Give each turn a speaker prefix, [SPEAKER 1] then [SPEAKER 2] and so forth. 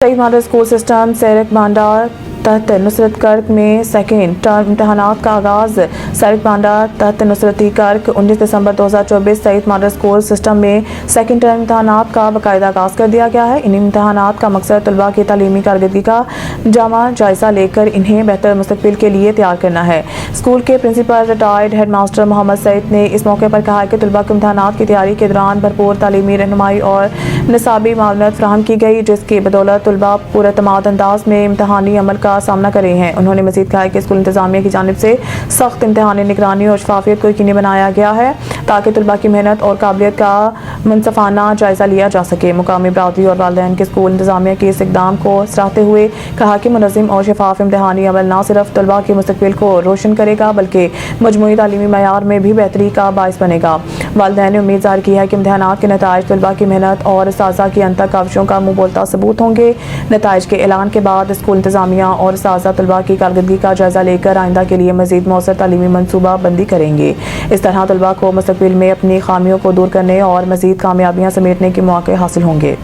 [SPEAKER 1] سعید model school system سیرک بانڈا تحت نصرت کرک میں second term امتحانات کا آغاز۔ سیرک بانڈا تحت نصرتی کرک 19 دسمبر 2024 سعید ماڈل اسکول سسٹم میں سیکنڈ ٹرم امتحانات کا باقاعدہ آغاز کر دیا گیا ہے۔ ان امتحانات کا مقصد طلباء کی تعلیمی کارکردگی کا جامع جائزہ لے کر انہیں بہتر مستقبل کے لیے تیار کرنا ہے۔ اسکول کے پرنسپل ریٹائرڈ ہیڈ ماسٹر محمد سعید نے اس موقع پر کہا کہ طلباء کو امتحانات کی تیاری کے دوران بھرپور تعلیمی رہنمائی اور نصابی معاونت فراہم کی گئی، جس کی بدولت طلباء پراعتماد انداز میں امتحانی عمل کا سامنا کر رہے ہیں۔ انہوں نے مزید کہا کہ اسکول انتظامیہ کی جانب سے سخت امتحانی نگرانی اور شفافیت کو یقینی بنایا گیا ہے تاکہ طلباء کی محنت اور قابلیت کا منصفانہ جائزہ لیا جا سکے۔ مقامی برادری اور والدین کے اسکول انتظامیہ کے اس اقدام کو سراہتے ہوئے کہا کہ منظم اور شفاف امتحانی عمل نہ صرف طلباء کے مستقبل کو روشن کرے گا بلکہ مجموعی تعلیمی معیار میں بھی بہتری کا باعث بنے گا۔ والدین نے امید ظاہر کی ہے کہ امتحانات کے نتائج طلباء کی محنت اور اساتذہ کی انتھک کاوشوں کا منہ بولتا ثبوت ہوں گے۔ نتائج کے اعلان کے بعد اسکول انتظامیہ اور اساتذہ طلباء کی کارکردگی کا جائزہ لے کر آئندہ کے لیے مزید مؤثر تعلیمی منصوبہ بندی کریں گے۔ اس طرح طلباء کو مستقبل میں اپنی خامیوں کو دور کرنے اور مزید کامیابیاں سمیٹنے کے مواقع حاصل ہوں گے۔